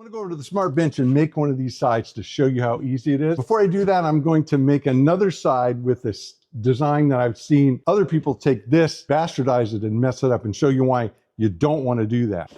to go over to the Smart Bench and make one of these sides to show you how easy it is. Before I do that, I'm going to make another side with this design that I've seen other people take this, bastardize it, and mess it up, and show you why you don't want to do that.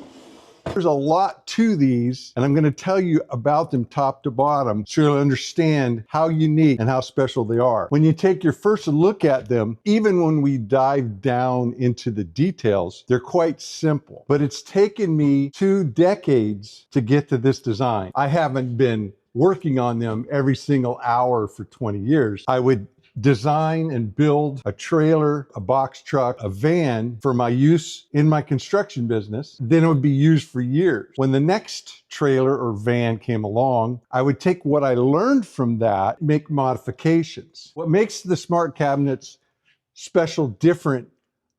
There's a lot to these, and I'm going to tell you about them top to bottom so you'll understand how unique and how special they are. When you take your first look at them, even when we dive down into the details, they're quite simple. But it's taken me 2 decades to get to this design. I haven't been working on them every single hour for 20 years. I would design and build a trailer, a box truck, a van for my use in my construction business. Then it would be used for years. When the next trailer or van came along, I would take what I learned from that, make modifications. What makes the smart cabinets special, different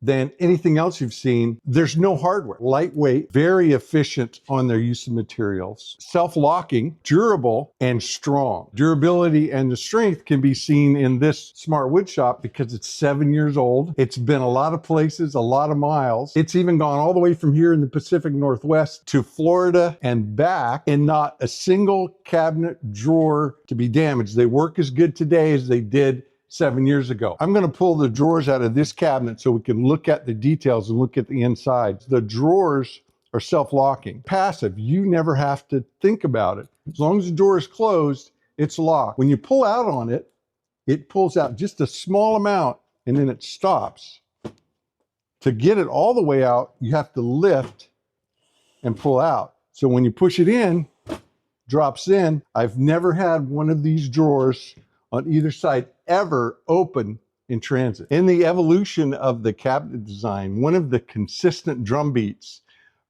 than anything else you've seen, there's no hardware. Lightweight, very efficient on their use of materials, self-locking, durable, and strong. Durability and the strength can be seen in this Smart Woodshop because it's 7 years old. It's been a lot of places, a lot of miles. It's even gone all the way from here in the Pacific Northwest to Florida and back, and not a single cabinet drawer to be damaged. They work as good today as they did 7 years ago. I'm going to pull the drawers out of this cabinet so we can look at the details and look at the insides. The drawers are self-locking. Passive, you never have to think about it. As long as the door is closed, it's locked. When you pull out on it, it pulls out just a small amount and then it stops. To get it all the way out, you have to lift and pull out. So when you push it in, drops in. I've never had one of these drawers on either side ever open in transit. In the evolution of the cabinet design, one of the consistent drumbeats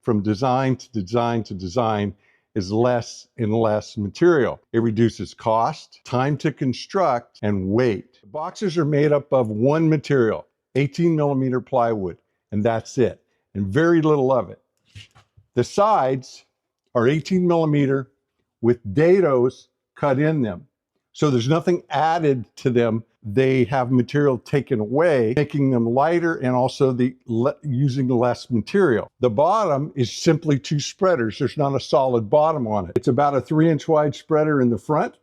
from design to design to design is less and less material. It reduces cost, time to construct, and weight. The boxes are made up of one material, 18mm plywood, and that's it, and very little of it. The sides are 18mm with dados cut in them. So there's nothing added to them. They have material taken away, making them lighter and also using less material. The bottom is simply 2 spreaders. There's not a solid bottom on it. It's about a 3-inch wide spreader in the front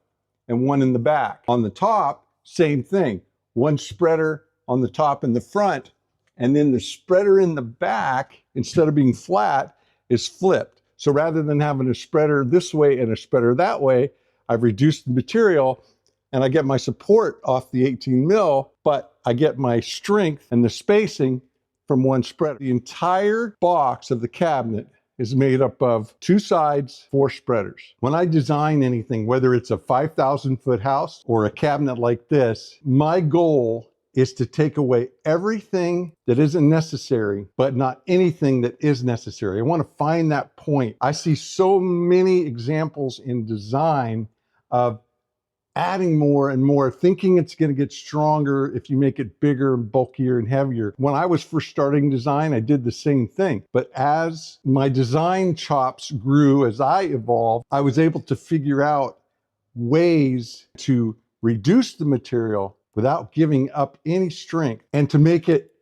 and 1 in the back. On the top, same thing. 1 spreader on the top and the front, and then the spreader in the back, instead of being flat, is flipped. So rather than having a spreader this way and a spreader that way, I've reduced the material and I get my support off the 18mm, but I get my strength and the spacing from 1 spreader. The entire box of the cabinet is made up of 2 sides, 4 spreaders. When I design anything, whether it's a 5,000-foot house or a cabinet like this, my goal is to take away everything that isn't necessary, but not anything that is necessary. I want to find that point. I see so many examples in design of adding more and more, thinking it's going to get stronger if you make it bigger and bulkier and heavier. When I was first starting design, I did the same thing. But as my design chops grew, as I evolved, I was able to figure out ways to reduce the material without giving up any strength and to make it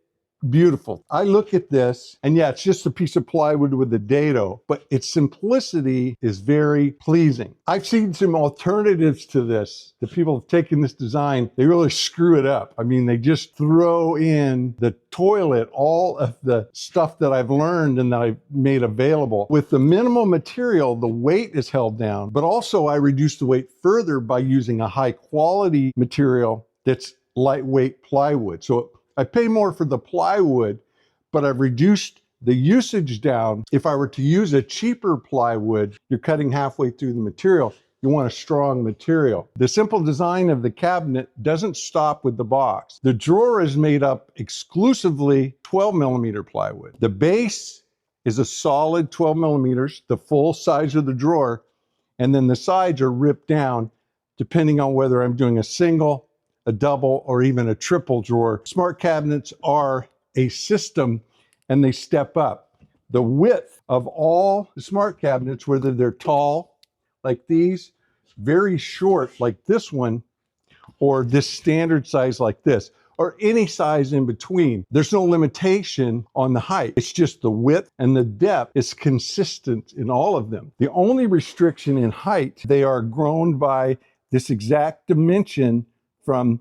beautiful. I look at this and yeah, it's just a piece of plywood with a dado, but its simplicity is very pleasing. I've seen some alternatives to this. The people have taken this design, they really screw it up. I mean, they just throw in the toilet all of the stuff that I've learned and that I've made available. With the minimal material, the weight is held down, but also I reduce the weight further by using a high quality material that's lightweight plywood. So I pay more for the plywood, but I've reduced the usage down. If I were to use a cheaper plywood, you're cutting halfway through the material. You want a strong material. The simple design of the cabinet doesn't stop with the box. The drawer is made up exclusively 12mm plywood. The base is a solid 12mm, the full size of the drawer, and then the sides are ripped down depending on whether I'm doing a single, a double, or even a triple drawer. Smart cabinets are a system and they step up. The width of all the smart cabinets, whether they're tall like these, very short like this one, or this standard size like this, or any size in between. There's no limitation on the height. It's just the width and the depth is consistent in all of them. The only restriction in height, they are grown by this exact dimension from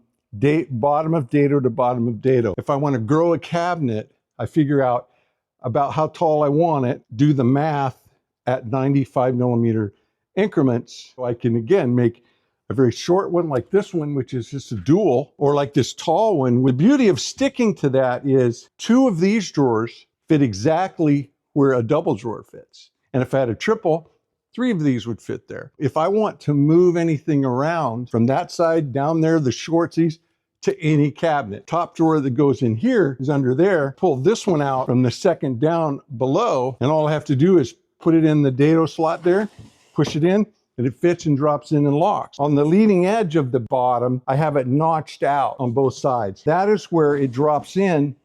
bottom of dado to bottom of dado. If I want to grow a cabinet, I figure out about how tall I want it, do the math at 95 millimeter increments. So I can again make a very short one like this one, which is just a dual, or like this tall one. The beauty of sticking to that is 2 of these drawers fit exactly where a double drawer fits. And if I had a triple, 3 of these would fit there. If I want to move anything around from that side down there, the shortsies, to any cabinet. Top drawer that goes in here is under there. Pull this one out from the second down below, and all I have to do is put it in the dado slot there, push it in, and it fits and drops in and locks. On the leading edge of the bottom, I have it notched out on both sides. That is where it drops in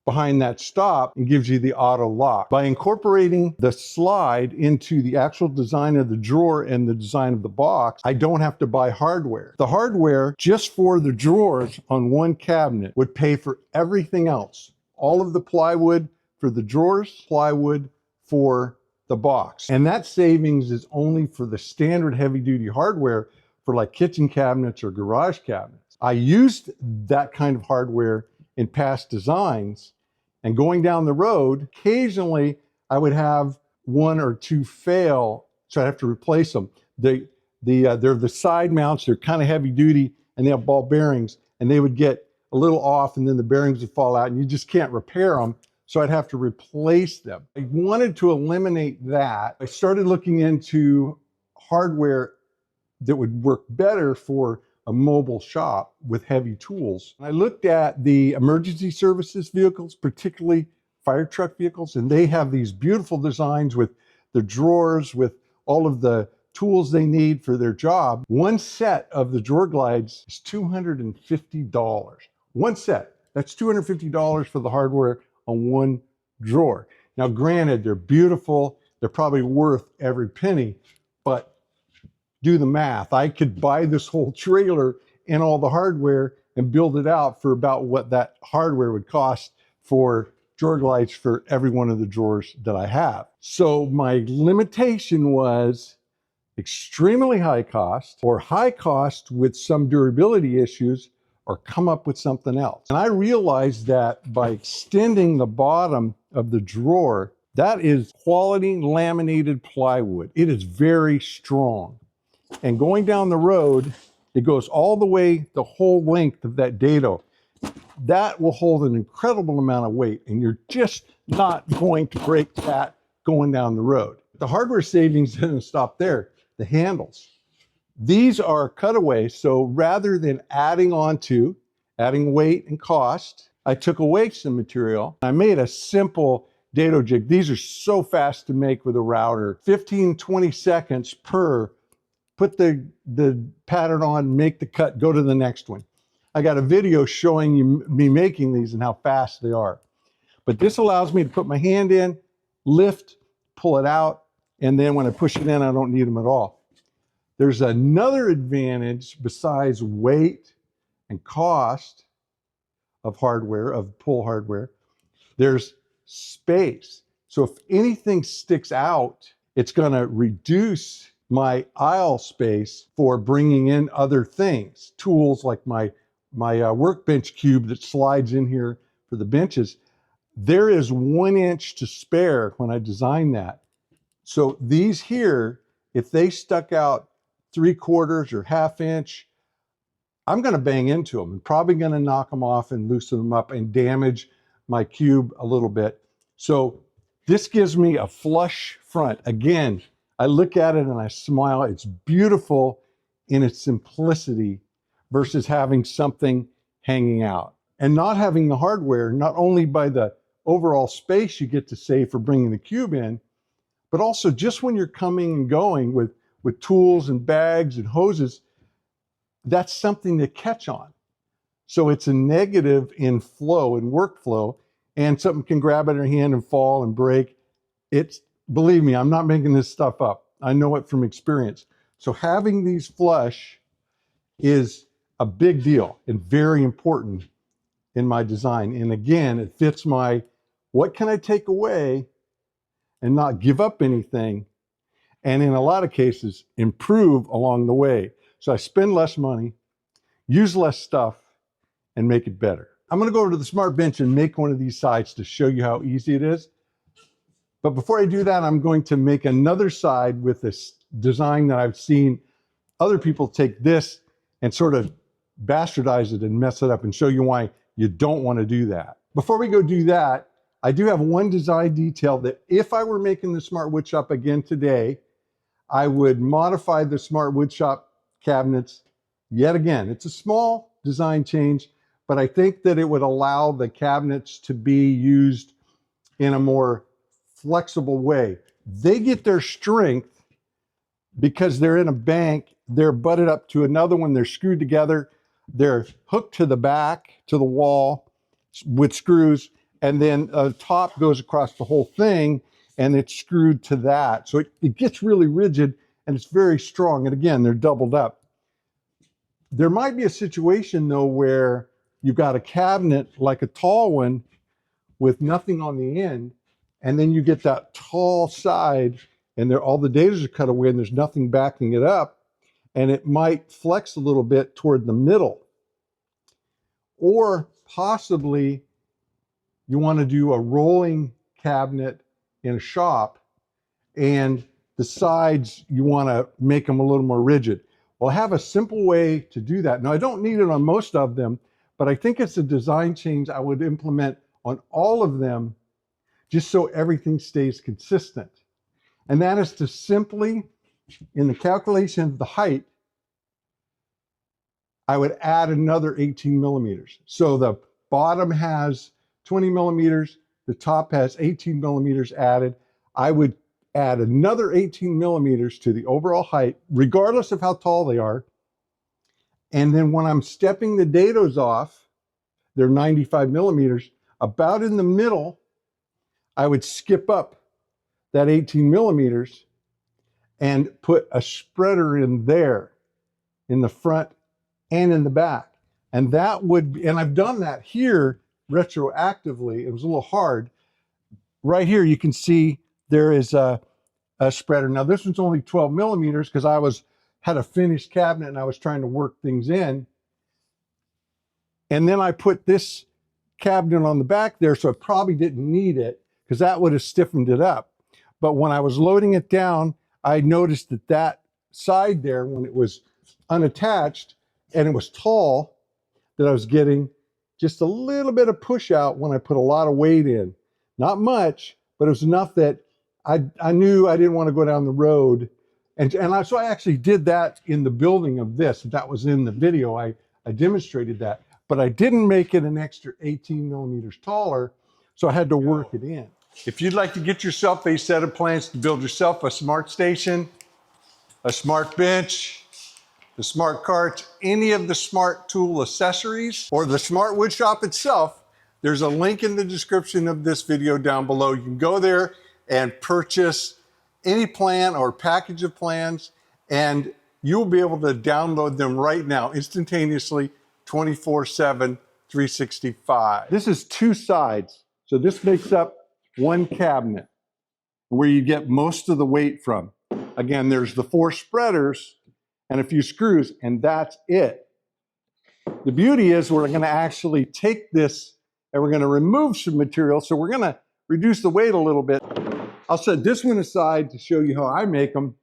behind that stop and gives you the auto lock. By incorporating the slide into the actual design of the drawer and the design of the box, I don't have to buy hardware. The hardware just for the drawers on one cabinet would pay for everything else. All of the plywood for the drawers, plywood for the box. And that savings is only for the standard heavy duty hardware for like kitchen cabinets or garage cabinets. I used that kind of hardware in past designs. And going down the road, occasionally I would have 1 or 2 fail, so I'd have to replace them. They're the side mounts, they're kind of heavy duty, and they have ball bearings, and they would get a little off, and then the bearings would fall out, and you just can't repair them, so I'd have to replace them. I wanted to eliminate that. I started looking into hardware that would work better for a mobile shop with heavy tools. I looked at the emergency services vehicles, particularly fire truck vehicles, and they have these beautiful designs with the drawers, with all of the tools they need for their job. One set of the drawer glides is $250. One set. That's $250 for the hardware on one drawer. Now, granted, they're beautiful. They're probably worth every penny, but do the math. I could buy this whole trailer and all the hardware and build it out for about what that hardware would cost for drawer glides for every one of the drawers that I have. So my limitation was extremely high cost, or high cost with some durability issues, or come up with something else. And I realized that by extending the bottom of the drawer, that is quality laminated plywood. It is very strong. And going down the road, it goes all the way, the whole length of that dado. That will hold an incredible amount of weight, and you're just not going to break that going down the road. The hardware savings doesn't stop there. The handles. These are cutaways, so rather than adding weight and cost, I took away some material. I made a simple dado jig. These are so fast to make with a router. 15, 20 seconds per. Put the pattern on, make the cut, go to the next one. I got a video showing you me making these and how fast they are. But this allows me to put my hand in, lift, pull it out, and then when I push it in, I don't need them at all. There's another advantage besides weight and cost of hardware, of pull hardware. There's space. So if anything sticks out, it's going to reduce my aisle space for bringing in other things, tools like my workbench cube that slides in here for the benches. There is 1 inch to spare when I designed that. So these here, if they stuck out 3/4 or 1/2 inch, I'm going to bang into them and probably going to knock them off and loosen them up and damage my cube a little bit. So this gives me a flush front. Again, I look at it and I smile. It's beautiful in its simplicity versus having something hanging out. And not having the hardware, not only by the overall space you get to save for bringing the cube in, but also just when you're coming and going with tools and bags and hoses, that's something to catch on. So it's a negative in flow and workflow, and something can grab it in your hand and fall and break. It's, believe me, I'm not making this stuff up. I know it from experience. So having these flush is a big deal and very important in my design. And again, it fits my, what can I take away and not give up anything? And in a lot of cases, improve along the way. So I spend less money, use less stuff, and make it better. I'm gonna go over to the Smart Bench and make one of these sides to show you how easy it is. But before I do that, I'm going to make another side with this design that I've seen other people take this and sort of bastardize it and mess it up and show you why you don't want to do that. Before we go do that, I do have one design detail that if I were making the Smart Woodshop again today, I would modify the Smart Woodshop cabinets yet again. It's a small design change, but I think that it would allow the cabinets to be used in a more flexible way. They get their strength because they're in a bank, they're butted up to another one, they're screwed together, they're hooked to the back, to the wall with screws, and then a top goes across the whole thing and it's screwed to that. So it gets really rigid and it's very strong. And again, they're doubled up. There might be a situation though where you've got a cabinet like a tall one with nothing on the end, and then you get that tall side and all the datas are cut away and there's nothing backing it up, and it might flex a little bit toward the middle. Or possibly you want to do a rolling cabinet in a shop and the sides, you want to make them a little more rigid. Well, I have a simple way to do that. Now, I don't need it on most of them, but I think it's a design change I would implement on all of them just so everything stays consistent. And that is to simply, in the calculation of the height, I would add another 18 millimeters. So the bottom has 20 millimeters, the top has 18 millimeters added. I would add another 18 millimeters to the overall height, regardless of how tall they are. And then when I'm stepping the dados off, they're 95 millimeters, about in the middle, I would skip up that 18 millimeters and put a spreader in there, in the front and in the back. And that would, and I've done that here retroactively. It was a little hard. Right here, you can see there is a spreader. Now this one's only 12 millimeters because had a finished cabinet and I was trying to work things in. And then I put this cabinet on the back there, so I probably didn't need it because that would have stiffened it up. But when I was loading it down, I noticed that that side there, when it was unattached and it was tall, that I was getting just a little bit of push out when I put a lot of weight in. Not much, but it was enough that I knew I didn't want to go down the road. So I actually did that in the building of this. That was in the video. I demonstrated that. But I didn't make it an extra 18 millimeters taller, so I had to work it in. If you'd like to get yourself a set of plans to build yourself a smart station, a smart bench, the smart carts, any of the smart tool accessories, or the Smart Woodshop itself, there's a link in the description of this video down below. You can go there and purchase any plan or package of plans, and you'll be able to download them right now, instantaneously, 24/7, 365. This is two sides. So this makes up one cabinet where you get most of the weight from. Again, there's the 4 spreaders and a few screws, and that's it. The beauty is we're going to actually take this and we're going to remove some material. So we're going to reduce the weight a little bit. I'll set this one aside to show you how I make them.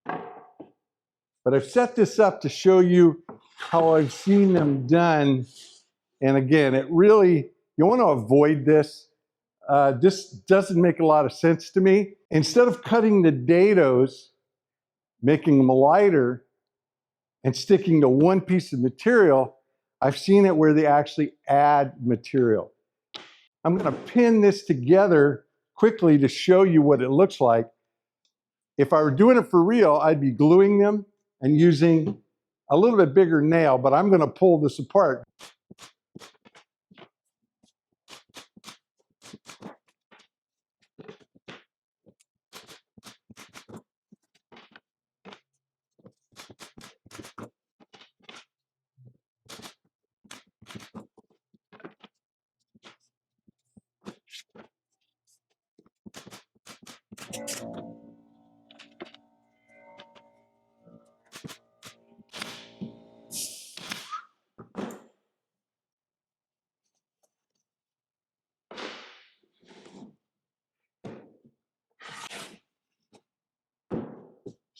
But I've set this up to show you how I've seen them done. And again, it really, you want to avoid this. This doesn't make a lot of sense to me. Instead of cutting the dados, making them lighter, and sticking to one piece of material, I've seen it where they actually add material. I'm going to pin this together quickly to show you what it looks like. If I were doing it for real, I'd be gluing them and using a little bit bigger nail, but I'm going to pull this apart.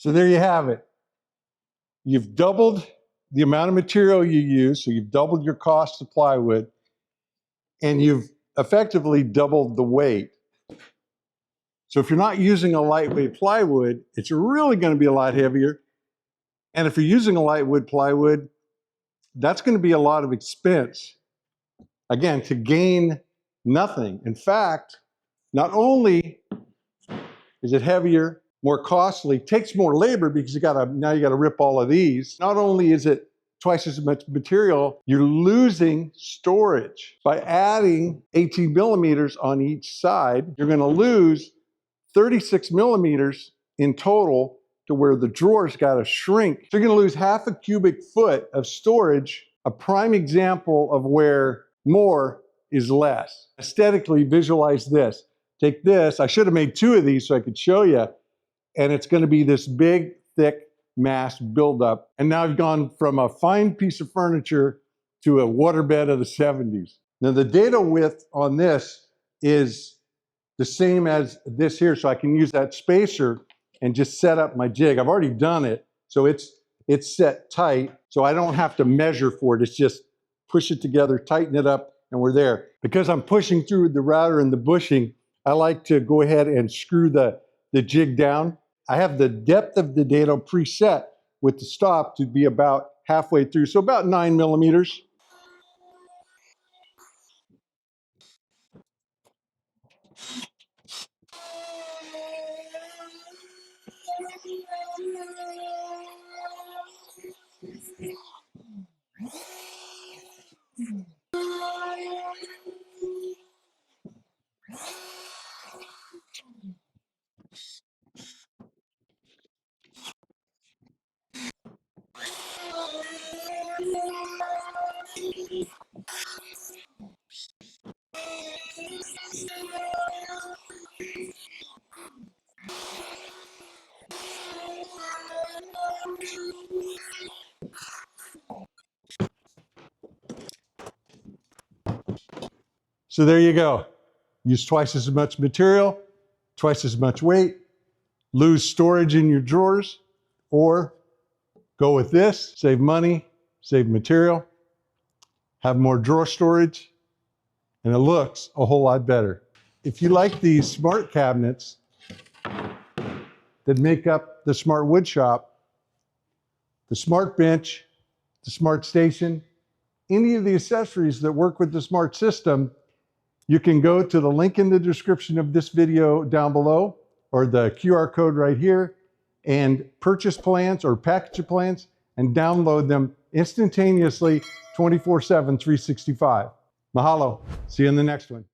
So there you have it. You've doubled the amount of material you use, so you've doubled your cost of plywood, and you've effectively doubled the weight. So if you're not using a lightweight plywood, it's really going to be a lot heavier. And if you're using a lightweight plywood, that's going to be a lot of expense, again, to gain nothing. In fact, not only is it heavier, more costly, takes more labor because now you gotta rip all of these. Not only is it twice as much material, you're losing storage. By adding 18 millimeters on each side, you're gonna lose 36 millimeters in total, to where the drawers gotta shrink. So you're gonna lose half a cubic foot of storage, a prime example of where more is less. Aesthetically, visualize this. Take this, I should have made two of these so I could show you, and it's gonna be this big, thick mass buildup. And now I've gone from a fine piece of furniture to a waterbed of the 70s. Now the data width on this is the same as this here, so I can use that spacer and just set up my jig. I've already done it, so it's set tight, so I don't have to measure for it. It's just push it together, tighten it up, and we're there. Because I'm pushing through the router and the bushing, I like to go ahead and screw the jig down. I have the depth of the dado preset with the stop to be about halfway through, so about 9 millimeters. So there you go. Use twice as much material, twice as much weight, lose storage in your drawers, or go with this, save money, save material, have more drawer storage, and it looks a whole lot better. If you like these smart cabinets that make up the Smart Woodshop, the Smart Bench, the Smart Station, any of the accessories that work with the Smart System, you can go to the link in the description of this video down below, or the QR code right here, and purchase plans or package plans and download them instantaneously 24/7, 365. Mahalo. See you in the next one.